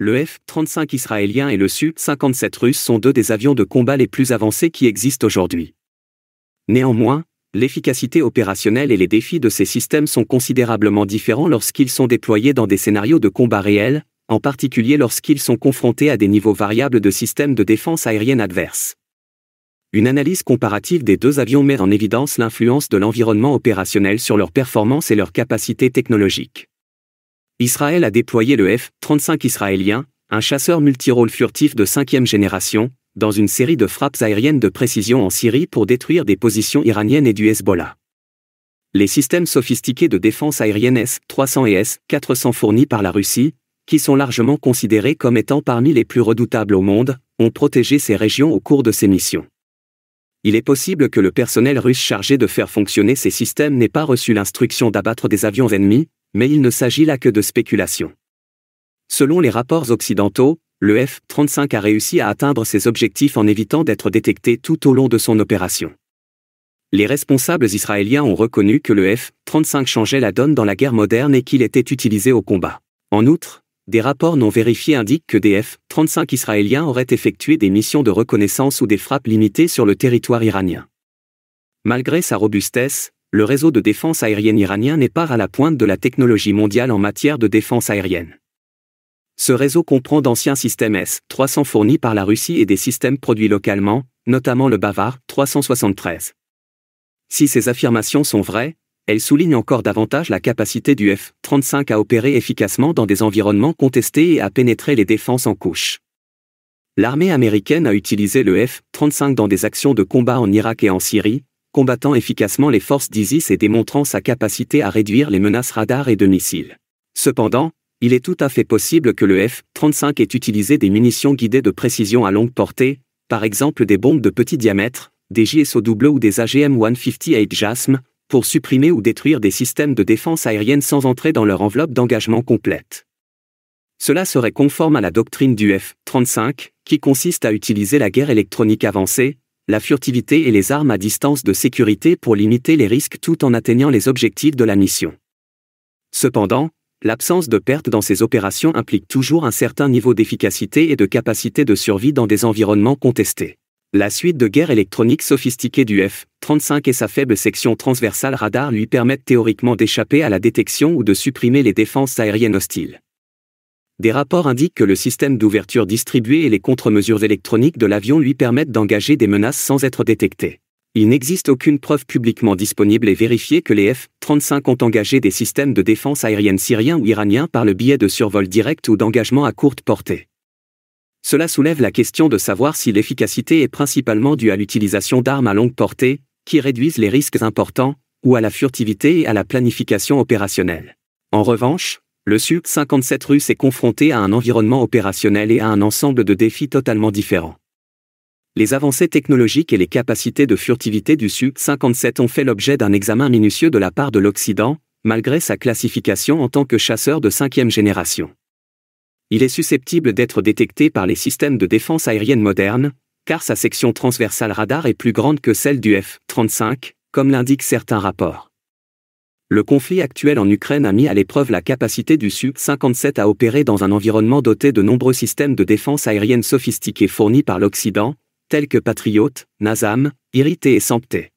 Le F-35 israélien et le Su-57 russe sont deux des avions de combat les plus avancés qui existent aujourd'hui. Néanmoins, l'efficacité opérationnelle et les défis de ces systèmes sont considérablement différents lorsqu'ils sont déployés dans des scénarios de combat réels, en particulier lorsqu'ils sont confrontés à des niveaux variables de systèmes de défense aérienne adverses. Une analyse comparative des deux avions met en évidence l'influence de l'environnement opérationnel sur leur performance et leur capacité technologique. Israël a déployé le F-35 israélien, un chasseur multirôle furtif de 5e génération, dans une série de frappes aériennes de précision en Syrie pour détruire des positions iraniennes et du Hezbollah. Les systèmes sophistiqués de défense aérienne S-300 et S-400 fournis par la Russie, qui sont largement considérés comme étant parmi les plus redoutables au monde, ont protégé ces régions au cours de ces missions. Il est possible que le personnel russe chargé de faire fonctionner ces systèmes n'ait pas reçu l'instruction d'abattre des avions ennemis, mais il ne s'agit là que de spéculation. Selon les rapports occidentaux, le F-35 a réussi à atteindre ses objectifs en évitant d'être détecté tout au long de son opération. Les responsables israéliens ont reconnu que le F-35 changeait la donne dans la guerre moderne et qu'il était utilisé au combat. En outre, des rapports non vérifiés indiquent que des F-35 israéliens auraient effectué des missions de reconnaissance ou des frappes limitées sur le territoire iranien. Malgré sa robustesse, le réseau de défense aérienne iranien n'est pas à la pointe de la technologie mondiale en matière de défense aérienne. Ce réseau comprend d'anciens systèmes S-300 fournis par la Russie et des systèmes produits localement, notamment le Bavar 373. Si ces affirmations sont vraies, elles soulignent encore davantage la capacité du F-35 à opérer efficacement dans des environnements contestés et à pénétrer les défenses en couche. L'armée américaine a utilisé le F-35 dans des actions de combat en Irak et en Syrie, combattant efficacement les forces d'ISIS et démontrant sa capacité à réduire les menaces radars et de missiles. Cependant, il est tout à fait possible que le F-35 ait utilisé des munitions guidées de précision à longue portée, par exemple des bombes de petit diamètre, des JSOW ou des AGM-158 JASM, pour supprimer ou détruire des systèmes de défense aérienne sans entrer dans leur enveloppe d'engagement complète. Cela serait conforme à la doctrine du F-35, qui consiste à utiliser la guerre électronique avancée, la furtivité et les armes à distance de sécurité pour limiter les risques tout en atteignant les objectifs de la mission. Cependant, l'absence de perte dans ces opérations implique toujours un certain niveau d'efficacité et de capacité de survie dans des environnements contestés. La suite de guerre électronique sophistiquée du F-35 et sa faible section transversale radar lui permettent théoriquement d'échapper à la détection ou de supprimer les défenses aériennes hostiles. Des rapports indiquent que le système d'ouverture distribué et les contre-mesures électroniques de l'avion lui permettent d'engager des menaces sans être détecté. Il n'existe aucune preuve publiquement disponible et vérifiée que les F-35 ont engagé des systèmes de défense aérienne syriens ou iraniens par le biais de survols directs ou d'engagements à courte portée. Cela soulève la question de savoir si l'efficacité est principalement due à l'utilisation d'armes à longue portée, qui réduisent les risques importants, ou à la furtivité et à la planification opérationnelle. En revanche, le Su-57 russe est confronté à un environnement opérationnel et à un ensemble de défis totalement différents. Les avancées technologiques et les capacités de furtivité du Su-57 ont fait l'objet d'un examen minutieux de la part de l'Occident, malgré sa classification en tant que chasseur de 5e génération. Il est susceptible d'être détecté par les systèmes de défense aérienne modernes, car sa section transversale radar est plus grande que celle du F-35, comme l'indiquent certains rapports. Le conflit actuel en Ukraine a mis à l'épreuve la capacité du Su-57 à opérer dans un environnement doté de nombreux systèmes de défense aérienne sophistiqués fournis par l'Occident, tels que Patriot, NASAM, IRIT et SAMP-T.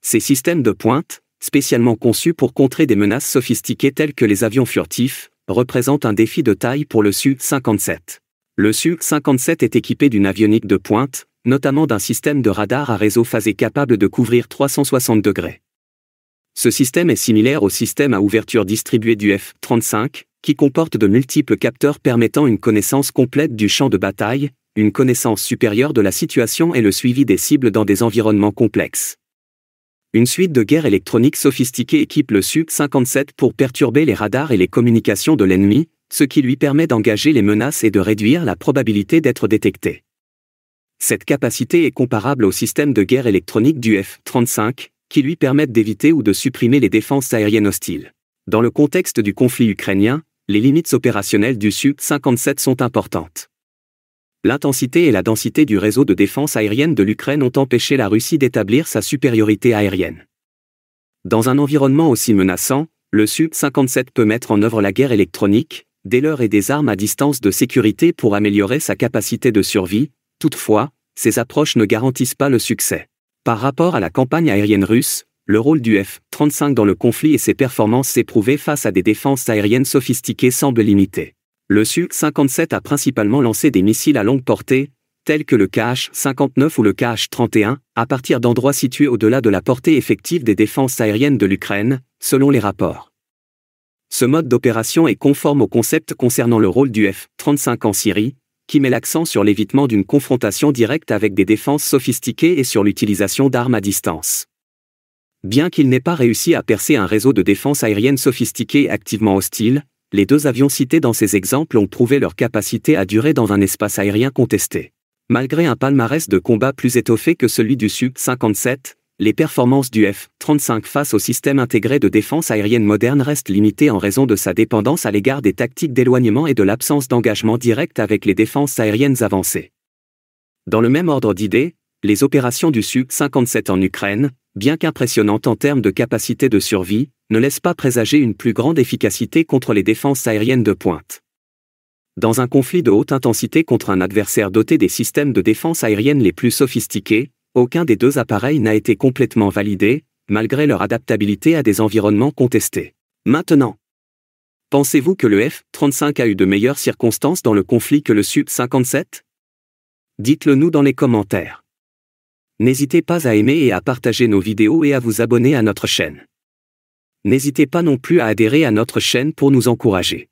Ces systèmes de pointe, spécialement conçus pour contrer des menaces sophistiquées telles que les avions furtifs, représentent un défi de taille pour le Su-57. Le Su-57 est équipé d'une avionique de pointe, notamment d'un système de radar à réseau phasé capable de couvrir 360 degrés. Ce système est similaire au système à ouverture distribuée du F-35, qui comporte de multiples capteurs permettant une connaissance complète du champ de bataille, une connaissance supérieure de la situation et le suivi des cibles dans des environnements complexes. Une suite de guerre électronique sophistiquée équipe le Su-57 pour perturber les radars et les communications de l'ennemi, ce qui lui permet d'engager les menaces et de réduire la probabilité d'être détecté. Cette capacité est comparable au système de guerre électronique du F-35, qui lui permettent d'éviter ou de supprimer les défenses aériennes hostiles. Dans le contexte du conflit ukrainien, les limites opérationnelles du Su-57 sont importantes. L'intensité et la densité du réseau de défense aérienne de l'Ukraine ont empêché la Russie d'établir sa supériorité aérienne. Dans un environnement aussi menaçant, le Su-57 peut mettre en œuvre la guerre électronique, des leurres et des armes à distance de sécurité pour améliorer sa capacité de survie. Toutefois, ces approches ne garantissent pas le succès. Par rapport à la campagne aérienne russe, le rôle du F-35 dans le conflit et ses performances éprouvées face à des défenses aériennes sophistiquées semblent limitées. Le Su-57 a principalement lancé des missiles à longue portée, tels que le Kh-59 ou le Kh-31, à partir d'endroits situés au-delà de la portée effective des défenses aériennes de l'Ukraine, selon les rapports. Ce mode d'opération est conforme au concept concernant le rôle du F-35 en Syrie, qui met l'accent sur l'évitement d'une confrontation directe avec des défenses sophistiquées et sur l'utilisation d'armes à distance. Bien qu'il n'ait pas réussi à percer un réseau de défense aérienne sophistiqué et activement hostile, les deux avions cités dans ces exemples ont prouvé leur capacité à durer dans un espace aérien contesté. Malgré un palmarès de combat plus étoffé que celui du Su-57, les performances du F-35 face au système intégré de défense aérienne moderne restent limitées en raison de sa dépendance à l'égard des tactiques d'éloignement et de l'absence d'engagement direct avec les défenses aériennes avancées. Dans le même ordre d'idées, les opérations du Su-57 en Ukraine, bien qu'impressionnantes en termes de capacité de survie, ne laissent pas présager une plus grande efficacité contre les défenses aériennes de pointe. Dans un conflit de haute intensité contre un adversaire doté des systèmes de défense aérienne les plus sophistiqués, aucun des deux appareils n'a été complètement validé, malgré leur adaptabilité à des environnements contestés. Maintenant, pensez-vous que le F-35 a eu de meilleures circonstances dans le conflit que le Su-57 ? Dites-le nous dans les commentaires. N'hésitez pas à aimer et à partager nos vidéos et à vous abonner à notre chaîne. N'hésitez pas non plus à adhérer à notre chaîne pour nous encourager.